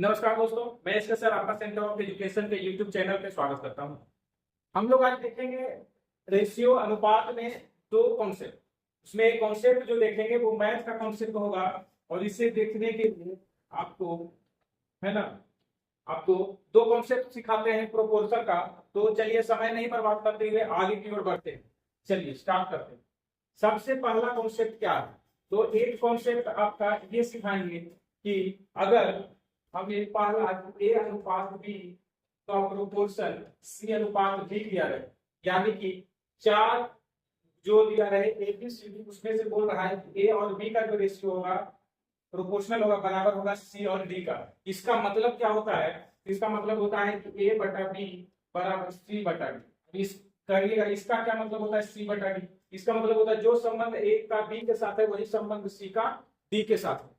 नमस्कार दोस्तों, मैं इसके सर आपका सेंटर ऑफ एजुकेशन के यूट्यूब चैनल पे स्वागत करता हूं। हम लोग आज देखेंगे रेशियो अनुपात में दो कॉन्सेप्ट। उसमें एक कॉन्सेप्ट जो देखेंगे वो मैथ का कॉन्सेप्ट होगा और इसे देखने के लिए आपको है ना आपको दो कॉन्सेप्ट सिखाते हैं प्रोपोर्शन का। तो चलिए समय नहीं बर्बाद करते हुए आगे की ओर बढ़ते हैं। चलिए स्टार्ट करते हैं। सबसे पहला कॉन्सेप्ट क्या है? तो एक कॉन्सेप्ट आपका ये सिखाएंगे कि अगर हम ये पहला ए अनुपात बी का प्रोपोर्शन सी अनुपात बी दिया रहे, यानी कि चार जो दिया रहे ए बी सी डी, उसमें से बोल रहा है ए और बी का जो रेशियो होगा प्रोपोर्शनल होगा, बराबर होगा सी और डी का। इसका मतलब क्या होता है? इसका मतलब होता है कि ए बटा बी बराबर सी बटा डी। इस करिएगा, इसका क्या मतलब होता है? सी बटा डी। इसका मतलब होता है जो संबंध ए का बी के साथ है वही संबंध सी का डी के साथ है।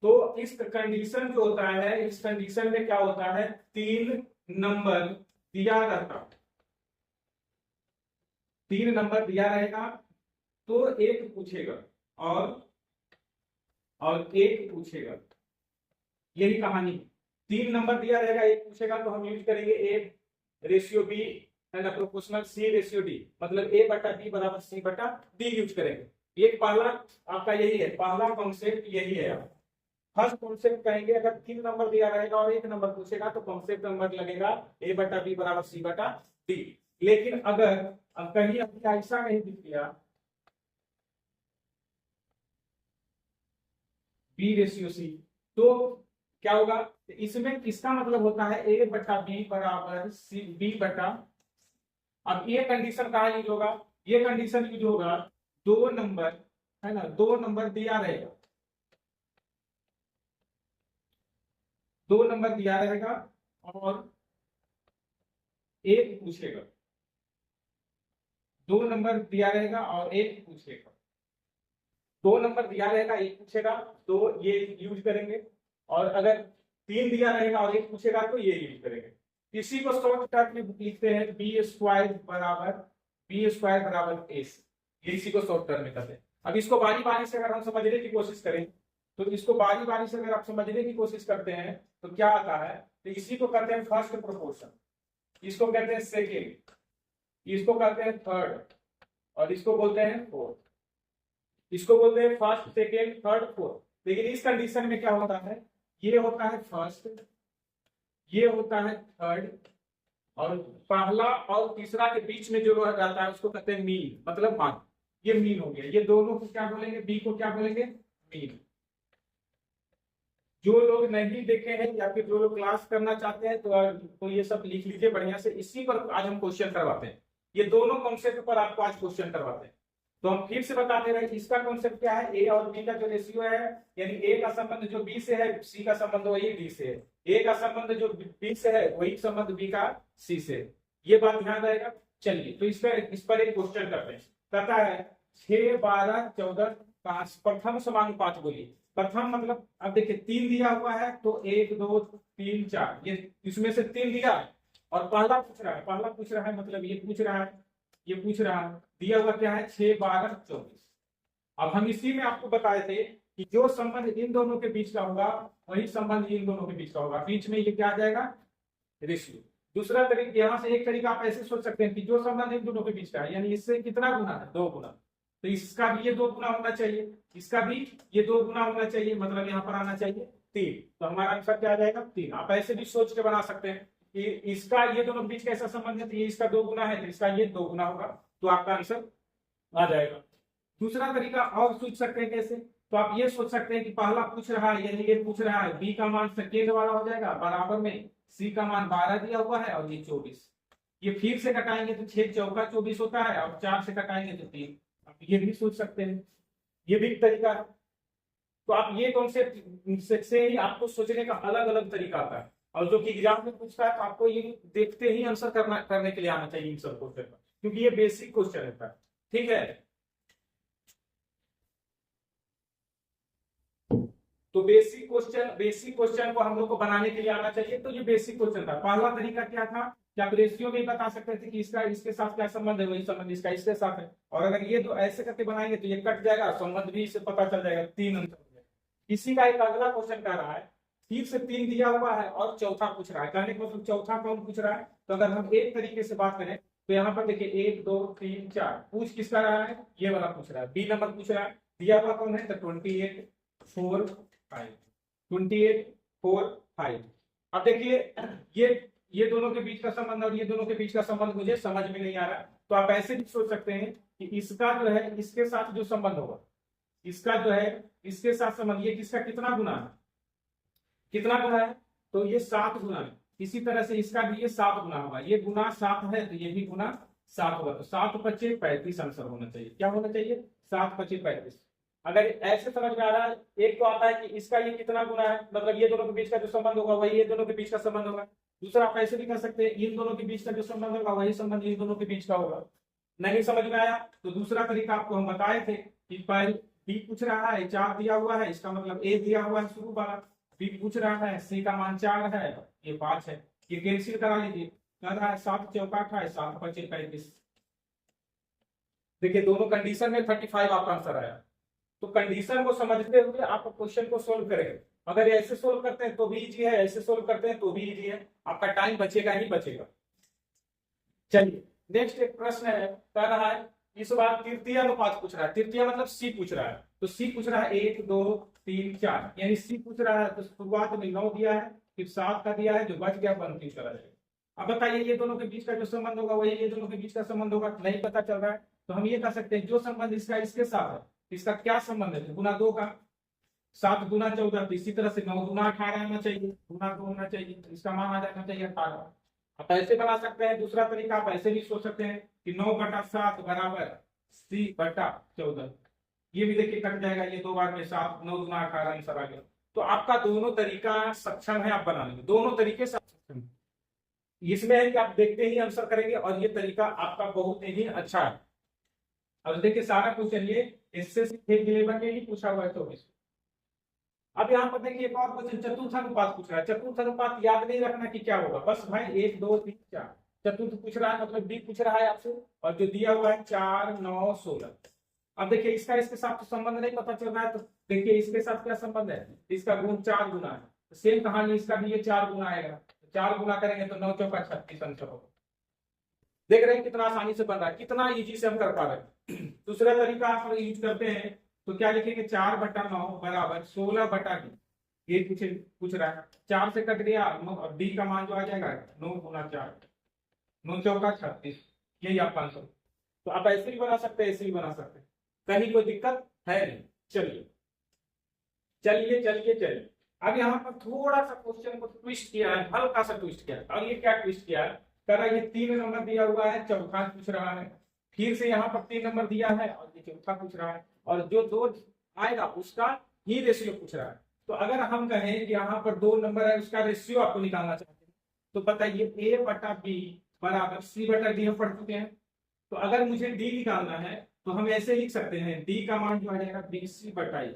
तो इस कंडीशन जो होता है, इस कंडीशन में क्या होता है, तीन नंबर दिया रहता, तीन नंबर दिया रहेगा तो एक पूछेगा और एक पूछेगा। यही कहानी। तीन नंबर दिया रहेगा, एक पूछेगा, तो हम यूज करेंगे ए रेशियो बी है ना, प्रोपोर्शनल सी रेशियो डी, मतलब ए बटा बी बराबर सी बटा डी यूज करेंगे। एक पहला आपका यही है, पहला कॉन्सेप्ट यही है। फर्स्ट कॉन्सेप्ट कहेंगे अगर तीन नंबर दिया रहेगा और एक नंबर पूछेगा तो कॉन्सेप्ट नंबर लगेगा ए बटा बी बराबर सी बटा डी। लेकिन अगर कहीं ऐसा नहीं दिख गया बी रेशियो सी, तो क्या होगा? इसमें इसका मतलब होता है ए बटा बी बराबर सी बी बटा। अब ये कंडीशन कहाँ यूज होगा? ये कंडीशन यूज होगा दो नंबर है ना, दो नंबर दिया रहेगा, दो नंबर दिया रहेगा और एक पूछेगा, दो नंबर दिया रहेगा और एक पूछेगा, दो नंबर दिया रहेगा एक पूछेगा, तो ये यूज करेंगे। और अगर तीन दिया रहेगा और एक पूछेगा तो ये यूज करेंगे। इसी को शॉर्ट कट में लिखते हैं बी स्क्वायर बराबर ए। इसी को शॉर्ट कट में करते हैं। अब इसको बारी बारी से अगर हम समझने की कोशिश करें, तो इसको बारी बारी से अगर आप समझने की कोशिश करते हैं तो क्या आता है? तो इसी को कहते हैं फर्स्ट प्रोपोर्शन, इसको कहते हैं सेकेंड, इसको कहते हैं थर्ड और इसको बोलते हैं फोर्थ। इसको बोलते हैं फर्स्ट सेकेंड थर्ड फोर्थ। लेकिन इस कंडीशन में क्या होता है? ये होता है फर्स्ट, ये होता है थर्ड और पहला और तीसरा के बीच में जो रह जाता है उसको कहते हैं मीन, मतलब मान। ये मीन हो गया। ये दोनों को क्या बोलेंगे? बी को क्या बोलेंगे? मीन। जो लोग नहीं देखे हैं या फिर जो लोग क्लास करना चाहते हैं तो ये सब लिख लीजिए बढ़िया से। इसी पर आज हम क्वेश्चन करवाते हैं। ये दोनों कॉन्सेप्ट पर आपको आज क्वेश्चन करवाते हैं। तो हम फिर से बता दे रहे हैं कि इसका कॉन्सेप्ट क्या है। ए और बी का जो रेशियो है, यानी ए का संबंध जो बी से है, सी का संबंध वही डी से है। ए का संबंध जो बी से है वही संबंध बी का सी से है। ये बात ध्यान रहेगा। चलिए तो इस पर एक क्वेश्चन करते हैं। कहता है 6 12 14 5 प्रथम समानुपात बोलिए। प्रथम मतलब अब देखिए तीन दिया हुआ है तो 1 2 3 4, ये इसमें से तीन दिया और पहला पूछ रहा है, पहला पूछ रहा है मतलब ये पूछ रहा है, ये पूछ रहा है दिया हुआ क्या है? 6 12 24। अब हम इसी में आपको बताए थे कि जो संबंध इन दोनों के बीच का होगा वही संबंध इन दोनों के बीच का होगा। बीच में ये क्या आ जाएगा? रेशियो। दूसरा तरीका, यहां से एक तरीका आप ऐसे सोच सकते हैं कि जो संबंध इन दोनों के बीच का है, यानी इससे कितना गुना है? 2 गुना। तो इसका भी ये 2 गुना होना चाहिए, इसका भी ये 2 गुना होना चाहिए, मतलब यहाँ पर आना चाहिए 3। तो हमारा आंसर क्या आ जाएगा? 3। आप ऐसे भी सोच के बना सकते हैं कि इसका ये दोनों बीच कैसा संबंध है, तो ये इसका 2 गुना है तो इसका ये 2 गुना होगा, तो आपका आंसर आ जाएगा। दूसरा तरीका और सोच सकते हैं कैसे? तो आप ये सोच सकते हैं कि पहला पूछ रहा है, यानी ये पूछ रहा है बी का मान सेकेंड वाला हो जाएगा, बराबर में सी का मान 12 दिया हुआ है और ये 24। ये फिर से कटाएंगे तो 6 चौका 24 होता है और 4 से कटाएंगे तो 3। आप ये भी सोच सकते हैं, ये भी एक तरीका है। तो आप ये कॉन्सेप्ट से ही आपको सोचने का अलग अलग तरीका आता है। और जो कि एग्जाम में पूछता है तो आपको ये देखते ही आंसर करने के लिए आना चाहिए इन सब क्वेश्चन का, क्योंकि ये बेसिक क्वेश्चन रहता है। ठीक है, तो बेसिक क्वेश्चन को हम लोग को बनाने के लिए आना चाहिए। तो ये बेसिक क्वेश्चन था। पहला तरीका क्या था कि आप रेशियो में बता सकते थे कि इसका इसके साथ क्या संबंध है, वही संबंध इसका इसके साथ है। और अगर ये दो ऐसे करके बनाएंगे तो ये कट जाएगा, संबंध भी इससे पता चल जाएगा। 3 आंसर हो जाएगा। इसी का एक अगला क्वेश्चन कह रहा है फिर से 3 दिया हुआ है और चौथा पूछ रहा है, कहने का मतलब चौथा कौन पूछ रहा है। तो अगर हम एक तरीके से बात करें तो यहाँ पर देखिए 1 2 3 4 पूछ किसका रहा है, ये वाला पूछ रहा है, बी नंबर पूछ रहा है, दिया हुआ कौन है तो 28 4 5, 28 4 5। अब देखिए ये दोनों के बीच का संबंध और ये दोनों के बीच का संबंध मुझे समझ में नहीं आ रहा, तो आप ऐसे भी सोच सकते हैं कि इसका जो है इसके साथ जो संबंध होगा, इसका जो है इसके साथ संबंध, ये किसका कितना गुना है, कितना गुना है तो ये 7 गुना है। इसी तरह से इसका भी ये 7 गुना होगा, ये गुना 7 है तो ये भी गुना 7 होगा, तो 7 25 35 आंसर होना चाहिए। क्या होना चाहिए 7 25 35। अगर ऐसे समझ में आ रहा है, एक तो आता है कि इसका ये कितना गुना है, मतलब ये दोनों के बीच का जो संबंध होगा वही ये दोनों के बीच का संबंध होगा। दूसरा आप ऐसे भी कर सकते हैं, इन दोनों के बीच का जो संबंध होगा वही संबंध इन दोनों के बीच का होगा। नहीं समझ में आया तो दूसरा तरीका आपको हम बताए थे कि पहले बी पूछ रहा है 4 दिया हुआ है, इसका मतलब ए दिया हुआ है शुरू वाला, बी पूछ रहा है सी का मान 4 है, ये 5 है, ये कैंसिल करा लीजिए, कह रहा है 7 चौका 28 7 25 35। देखिए दोनों कंडीशन में 35 आपका आंसर आया। तो कंडीशन को समझते हुए आप क्वेश्चन को सोल्व करेंगे, अगर ऐसे सोल्व करते हैं तो भी इजी है, ऐसे सोल्व करते हैं तो भी इजी है, आपका टाइम बचेगा ही बचेगा। चलिए नेक्स्ट एक प्रश्न है, कह रहा है इस बार तृतीय अनुपात पूछ रहा है, तृतीय मतलब सी पूछ रहा है, तो सी पूछ रहा है 1 2 3 4, यानी सी पूछ रहा है तो शुरुआत में 9 दिया है, फिर 7 का दिया है, जो बच गया 32 करा जाएगा। अब बताइए ये दोनों के बीच का जो संबंध होगा वही ये दोनों के बीच का संबंध होगा, नहीं पता चल रहा है तो हम ये कह सकते हैं जो संबंध इसका इसके साथ है, इसका क्या संबंध है, गुना 2 का, 7 गुना 14, तो इसी तरह से 9 गुना 18 आना चाहिए, गुना 2 होना चाहिए, तो इसका मान आ जाना चाहिए 18। आप ऐसे बना सकते हैं, दूसरा तरीका आप ऐसे भी सोच सकते हैं कि 9/7 बराबर C/14, ये भी देखिए कट जाएगा, ये 2 बार में 7 9 गुना 18 आंसर आ गया। तो आपका दोनों तरीका सक्षम है आप बनाने में, दोनों तरीके से सक्षम है। इसमें है कि आप देखते ही आंसर करेंगे और ये तरीका आपका बहुत ही अच्छा है। अब देखिए सारा क्वेश्चन ये इससे लेवल में ही पूछा हुआ है 24। अब यहाँ पर देखिए एक और क्वेश्चन चतुर्थ अनुपात पूछ रहा है, चतुर्थ अनुपात याद नहीं रखना कि क्या होगा, बस भाई 1 2 3 4 चतुर्थ पूछ रहा है, मतलब डी पूछ रहा है आपसे, और जो दिया हुआ है 4 9 16। अब देखिए इसका इसके साथ तो संबंध नहीं पता चल रहा है, तो देखिए इसके साथ क्या संबंध है, इसका गुण 4 गुना है, तो सेम कहानी इसका भी ये 4 गुना आएगा, 4 गुना करेंगे तो 9 चौका 36 आंसर होगा। देख रहे हैं कितना आसानी से बन रहा है, कितना इजी से हम कर पा रहे हैं। दूसरा तरीका आप यूज करते हैं तो क्या लिखेंगे 4/9 बराबर 16/2, ये पूछ रहा है, 4 से कट गया और डी का मान जो आ जाएगा 9 गुना 4 9 चौका 36, यही आपका आंसर। तो आप ऐसे भी बना सकते हैं, ऐसे भी बना सकते हैं, कहीं कोई दिक्कत है नहीं। चलिए चलिए चलिए चलिए, अब यहाँ पर थोड़ा सा क्वेश्चन को ट्विस्ट किया है, हल्का सा ट्विस्ट किया है, और ये क्या ट्विस्ट किया है, कह रहा है ये 3 नंबर दिया हुआ है, चौथा पूछ रहा है, फिर से यहाँ पर 3 नंबर दिया है और ये चौथा पूछ रहा है, और जो 2 आएगा उसका ही रेशियो पूछ रहा है। तो अगर हम कहें कि यहाँ पर 2 नंबर है उसका रेशियो आपको निकालना चाहते हैं, तो बताइए A/B बराबर C/D हम पढ़ चुके हैं, तो अगर मुझे डी निकालना है तो हम ऐसे लिख सकते हैं, डी का मान जो आ जाएगा BC/A,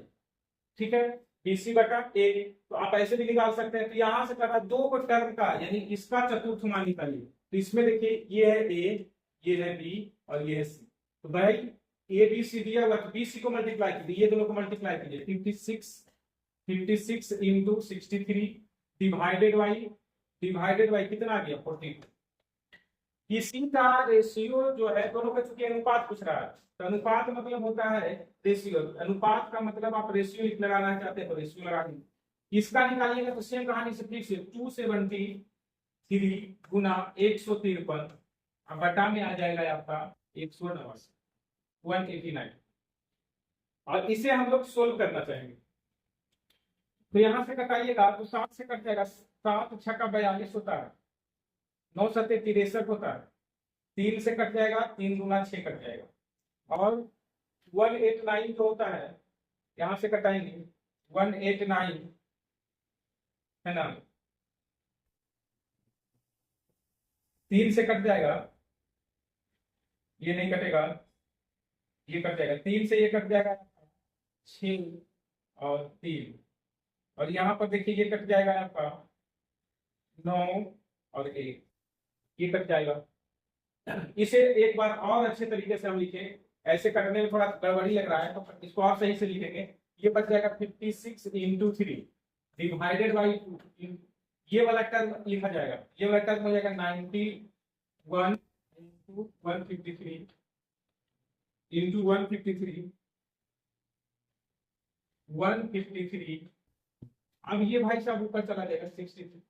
ठीक है, BC/A। तो आप ऐसे भी निकाल सकते हैं, तो यहाँ से कहा 2 टर्म का यानी इसका चतुर्थ मान निकालिए, तो इसमें देखिए ये है A, ये है B और ये है C, तो भाई ABC दिया हुआ तो BC को मल्टीप्लाई कीजिए, ये दोनों को मल्टीप्लाई कीजिए, 56 इंटू 63 डिवाइडेड बाई कितना आ गया 42। इसी का रेशियो जो है दोनों का, चूंकि अनुपात पूछ रहा है, तो अनुपात मतलब होता है रेशियो, अनुपात का मतलब आप रेशियो लगाना चाहते हैं तो रेशियो लगा दीजिए। इसका निकालिएगा तो सेम कहानी से फिर से 273 गुना 153 बटा में आ जाएगा आपका 189, और इसे हम लोग सोल्व करना चाहेंगे। तो यहां से कटाइएगा तो 7 से कट जाएगा, 7 छक्का 42 होता है, 9 7 63 होता है, 3 से कट जाएगा, 3 गुना 6 कट जाएगा, और 189 जो होता है यहां से कटाएंगे 189 है ना, 3 से कट जाएगा, ये नहीं कटेगा, ये कट जाएगा, 3 से ये कट जाएगा 6 और 3, और यहाँ पर देखिए ये कट जाएगा आपका 9 और 1, ये कट जाएगा। इसे एक बार और अच्छे तरीके से हम लिखें, ऐसे करने में थोड़ा गड़बड़ी लग रहा है तो इसको और सही से लिखेंगे, ये बच जाएगा 56 इंटू 3 डिवाइडेड बाई 2, ये वाला टर्म लिखा जाएगा, ये वाला टर्म हो जाएगा 91 इंटू 153 इंटू 153 अब ये भाई साहब ऊपर चला जाएगा 63,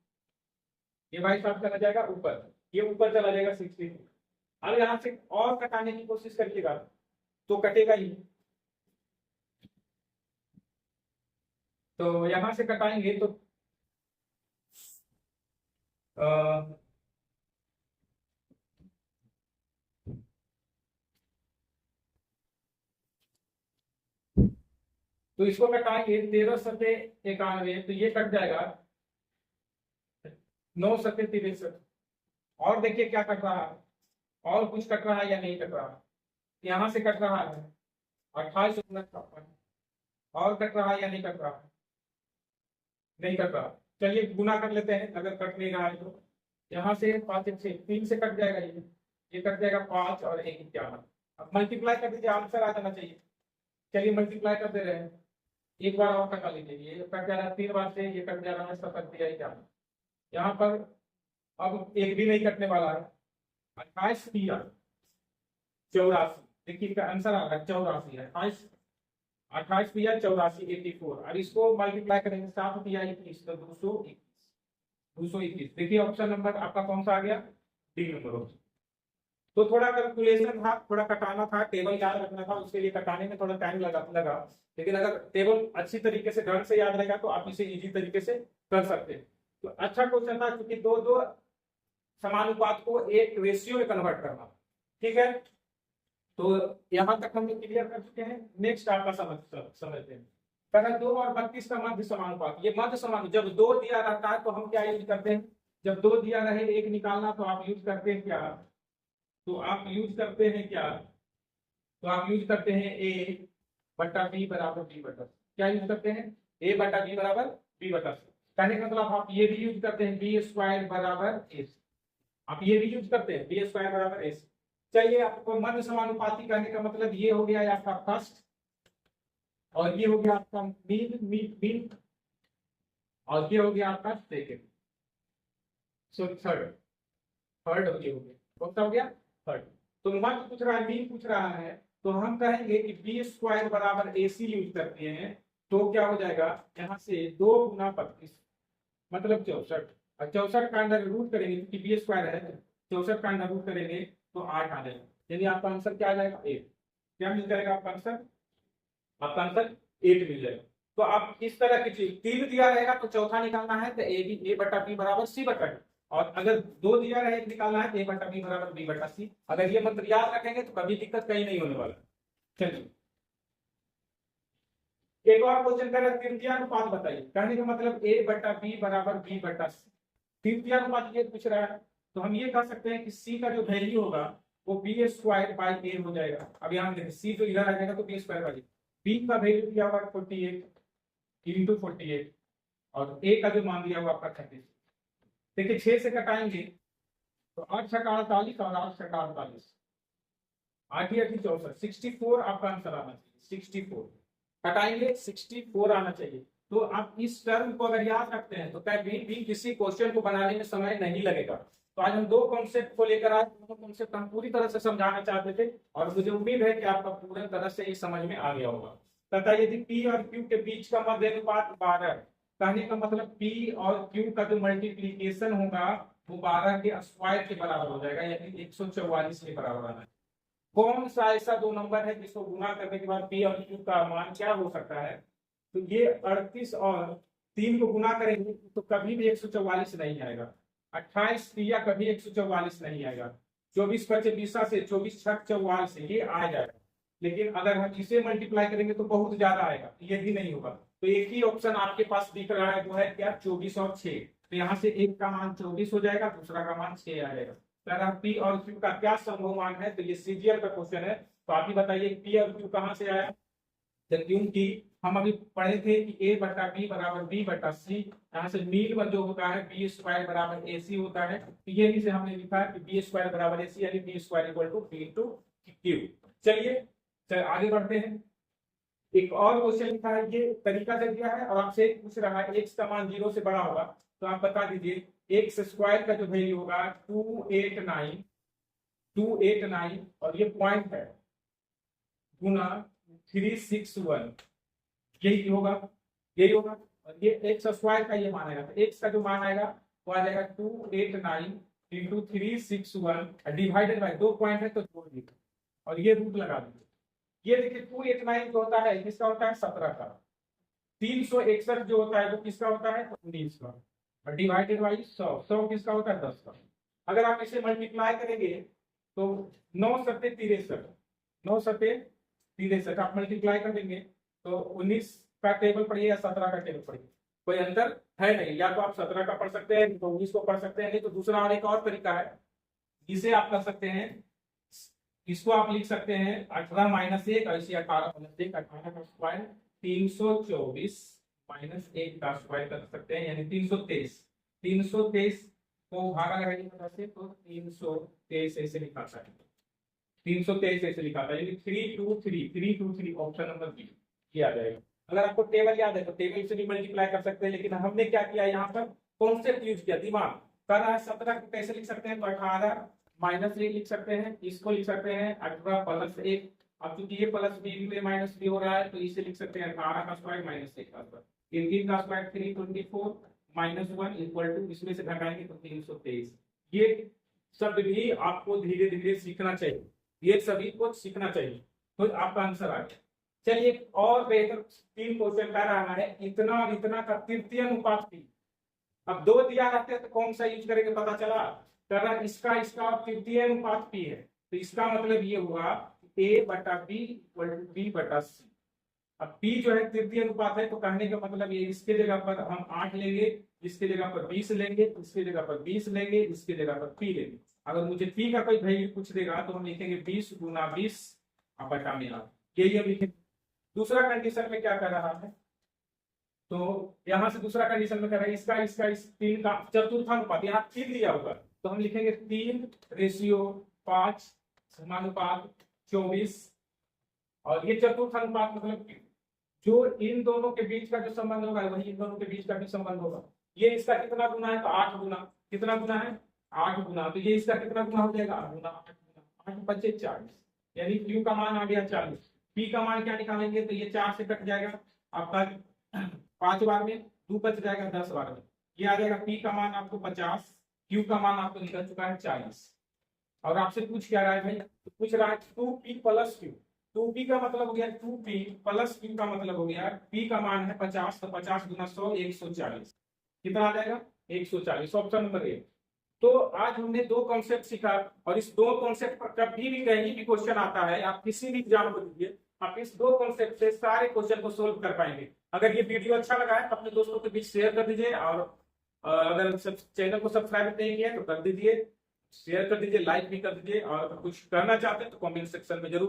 ये भाई साहब चला जाएगा ऊपर, ये ऊपर चला जाएगा 63। अब यहाँ से और कटाने की कोशिश करिएगा तो कटेगा ही, तो यहां से कटाएंगे तो तो इसको कटाएंगे 13×91 तो ये कट जाएगा 9×63। और देखिए क्या कट रहा है, और कुछ कट रहा है या नहीं कट रहा, यहां से कट रहा है 28×53, और कट रहा है या नहीं कट रहा, नहीं कट रहा। चलिए गुना कर लेते हैं, अगर कट नहीं रहा है तो यहाँ से 5 से 3 से कट जाएगा, ये कट जाएगा 5 और 1 51। अब मल्टीप्लाई कर दीजिए, आंसर आ जाना चाहिए। चलिए मल्टीप्लाई कर दे रहे हैं, एक बार और कटा लीजिए, ये कट जा रहा है 3 बार से, ये कट जा रहा है 7 यहाँ पर अब एक भी नहीं कटने वाला है। 28 84, देखिए इसका आंसर आ रहा है 84 है, 28 84 84। अब इसको मल्टीप्लाई करेंगे 7 21 तो 221। देखिए ऑप्शन नंबर आपका कौन सा आ गया, डी नंबर। तो थोड़ा कैलकुलेशन था, थोड़ा कटाना था, टेबल याद रखना था, उसके लिए कटाने में थोड़ा टाइम लगा, लेकिन अगर टेबल अच्छी तरीके से ढंग से याद रहेगा तो आप इसे इजी तरीके से कर सकते हैं। तो अच्छा क्वेश्चन था, क्योंकि दो समानुपात को एक रेशियो में कन्वर्ट करना, ठीक है। तो यहां तक हम क्लियर कर चुके हैं। नेक्स्ट आपका समझते हैं, पहला 2 और 32 का मध्य समानुपात। ये मध्य समानुपात जब 2 दिया रहता है तो हम क्या यूज करते हैं, जब 2 दिया रहे 1 निकालना तो आप यूज करते हैं क्या, तो आप यूज करते हैं A/B बराबर B बटा, क्या यूज करते हैं, A/B बराबर B बटा। कहने का मतलब आप ये भी यूज करते हैं B² बराबर A, आप ये भी यूज करते हैं B² बराबर A। चलिए आपको मध्य समानुपाती कहने का मतलब ये हो गया आपका फर्स्ट, और ये हो गया आपका मीन, और ये हो गया आपका सेकेंड, सॉरी थर्ड हो गया, कौन सा हो गया, थर्ड। तो मध्य पूछ रहा है, मीन पूछ रहा है, तो हम कहेंगे कि B² बराबर AC यूज करते हैं, तो क्या हो जाएगा, यहाँ से 2 × 32 मतलब 64, और 64 का अंडर रूट करेंगे क्योंकि B² है, 64 का अंडर रूट करेंगे तो 8 आ जाएगा, यानी आपका आंसर क्या आ जाएगा, 8। क्या मिल जाएगा आपका आंसर, 8 मिल जाएगा। तो आप इस तरह की चीज, 3 दिया रहेगा तो चौथा निकालना है तो A/B बराबर C/D, और अगर 2 दिया रहे निकालना है तो A/B बराबर B/C। अगर ये मंत्र याद रखेंगे तो कभी दिक्कत कहीं नहीं होने वाला। चलिए एक और क्वेश्चन कर रहे हैं, तृतीय अनुपात बताइए। कहने का मतलब A/B बराबर B/C, तृतीय अनुपात ये पूछ रहा है, तो हम ये कह सकते हैं कि C का जो वैल्यू होगा वो B² A हो जाएगा। अब यहाँ देखिए C जो इधर आ जाएगा तो B² बाई, B का वैल्यू दिया हुआ 48 × 48, और A का जो मान दिया हुआ आपका 36। देखिए 6 से कटाएंगे तो 8 × 48 और 8 × 48, 8 × 8 64, 64 आपका आंसर आना चाहिए, 64 कटाएंगे 64 आना चाहिए। तो आप इस टर्म को अगर याद रखते हैं तो कभी भी किसी क्वेश्चन को बनाने में समय नहीं लगेगा। तो आज हम 2 कॉन्सेप्ट को लेकर आए, दोनों कॉन्सेप्ट हम पूरी तरह से समझाना चाहते थे, और मुझे उम्मीद है कि आपका पूरी तरह से ये समझ में आ गया होगा। तथा यदि P और Q के बीच का मध्य अनुपात 12, कहने का मतलब P और Q का जो मल्टीप्लीकेशन होगा वो 12 के स्क्वायर के बराबर हो जाएगा, यानी 144 के बराबर आना है। कौन सा ऐसा 2 नंबर है जिसको गुना करने के बाद P और Q का मान क्या हो सकता है, तो ये 38 और 3 को गुना करेंगे तो कभी भी 144 नहीं आएगा, 28 या कभी 144 नहीं आएगा, 24 × 20 से 24 × 44 से ये आ जाएगा। लेकिन अगर हम इसे मल्टीप्लाई करेंगे तो बहुत ज्यादा आएगा, ये भी नहीं होगा। तो एक ही ऑप्शन आपके पास दिख रहा है, वो है क्या, 24 और 6। तो यहाँ से एक का मान 24 हो जाएगा, दूसरा का मान 6 आ जाएगा। अगर P और Q का क्या संभव मान है, तो ये सीजीएल का क्वेश्चन है। तो आप ही बताइए P और Q कहाँ से आया, क्योंकि हम अभी पढ़े थे कि A/B बराबर B/C, यहाँ से मीन जो होता है B² बराबर AC होता है, तो ये इसे हमने लिखा है कि B² बराबर AC यानी B² = B × Q। चलिए आगे बढ़ते हैं। एक और क्वेश्चन लिखा है, ये तरीका दे दिया है और आपसे पूछ रहा है x का मान 0 से बड़ा होगा, तो आप बता दीजिए एक्स स्क्वायर का जो वैल्यू होगा 289 और ये पॉइंट है गुना 361, यही होगा, यही होगा। और ये एक्स स्क्वायर का ये मान आएगा, तो एक्स का जो मान आएगा वो आ जाएगा 289 इंटू 361 डिवाइडेड बाय 2 पॉइंट है तो जोड़ दीजिए और ये रूट लगा दीजिए। ये देखिए 289 जो होता है किसका होता है 17 का, 361 जो होता है वो किसका होता है 19 का, और डिवाइडेड बाई 100 किसका होता है 10 का। अगर आप इसे मल्टीप्लाई करेंगे तो 9 सत्ते 63, 9 सत्ते 63 आप मल्टीप्लाई कर देंगे तो 19 का टेबल पढ़िए या 17 का टेबल पढ़िए, कोई अंतर है नहीं। या तो आप 17 का पढ़ सकते हैं तो 19 को पढ़ सकते हैं, नहीं तो दूसरा और एक और तरीका है जिसे आप कर सकते हैं, इसको आप लिख सकते हैं 18 माइनस 1 और इसे 18 प्लस 1, 18 का स्क्वायर 324 माइनस 1 का स्क्वायर कर सकते हैं, यानी 323। 323 को भागा लगाइए से तो 323 ऐसे लिखाता है, 323 ऐसे लिखाता है, यानी 323 ऑप्शन नंबर बी किया आ जाएगा। अगर आपको टेबल याद है तो टेबल से भी मल्टीप्लाई कर सकते हैं, लेकिन हमने क्या किया यहाँ पर कॉन्सेप्ट यूज किया, दिमाग कर रहा है। 17 को कैसे लिख सकते हैं तो 18 माइनस 1 लिख सकते हैं, इसको लिख सकते हैं 18 प्लस 1। अब क्योंकि ये प्लस बी माइनस बी हो रहा है तो इसे लिख सकते हैं 18 का स्क्वायर माइनस 1 का स्क्वायर, इनकी का स्क्वायर 324 माइनस 1 इक्वल टू इसमें से घटाएंगे तो 323। ये सब भी आपको धीरे धीरे सीखना चाहिए, ये सभी को सीखना चाहिए तो आपका आंसर आ गया। चलिए और बेहतर 3 क्वेश्चन कर रहा है, इतना और इतना का तृतीय अनुपात भी। अब 2 दिया रहते हैं तो कौन सा यूज करेंगे पता चला, कर रहा इसका और तृतीय अनुपात पी है, तो इसका मतलब ये हुआ a बटा b इक्वल टू b बटा c। अब p जो है तृतीय अनुपात है तो कहने का मतलब ये इसके जगह पर हम 8 लेंगे, इसके जगह पर 20 लेंगे, इसके जगह पर 20 लेंगे, इसके जगह पर p लेंगे। अगर मुझे p का कोई वैल्यू पूछ देगा तो हम लिखेंगे 20 गुना 20 बटा में 8, यही हम लिखेंगे। दूसरा कंडीशन में क्या कर रहा है, तो यहां से दूसरा कंडीशन में कर रहा है इसका इस 3 का चतुर्थानुपात, यहाँ 3 दिया होगा तो हम लिखेंगे 3:5 समानुपात 24, और ये चतुर्थानुपात मतलब जो इन दोनों के बीच का जो संबंध होगा वही इन दोनों के बीच का भी संबंध होगा। ये इसका कितना गुना है तो 8 गुना, कितना गुना है 8 गुना, तो ये इसका कितना गुना हो जाएगा 8 गुना, 8 बचे 40, यानी क्यू का मान आ गया 40। पी का मान क्या निकालेंगे तो ये 4 से कट जाएगा आपका 5 बार में, 2 बच जाएगा 10 बार में, ये आ जाएगा पी का मान आपको 50, क्यू का मान आपको निकल चुका है 40। और आपसे पूछ क्या रहा है भाई, तो पूछ रहा है 2p प्लस क्यू, 2p का मतलब हो गया 2p प्लस क्यू का मतलब हो गया p का मान है 50, तो 50 गुना 100 140, कितना आ जाएगा 140, ऑप्शन नंबर ए। तो आज हमने 2 कॉन्सेप्ट सीखा और इस 2 कॉन्सेप्ट पर कभी भी कहीं भी क्वेश्चन आता है, आप किसी भी एग्जाम को दीजिए, आप इस 2 कॉन्सेप्ट से सारे क्वेश्चन को सोल्व कर पाएंगे। अगर ये वीडियो अच्छा लगा है तो अपने दोस्तों के बीच शेयर कर दीजिए, और अगर चैनल को सब्सक्राइब नहीं किया तो कर दीजिए, शेयर कर दीजिए, लाइक भी कर दीजिए, और अगर कुछ करना चाहते हैं तो कमेंट सेक्शन में जरूर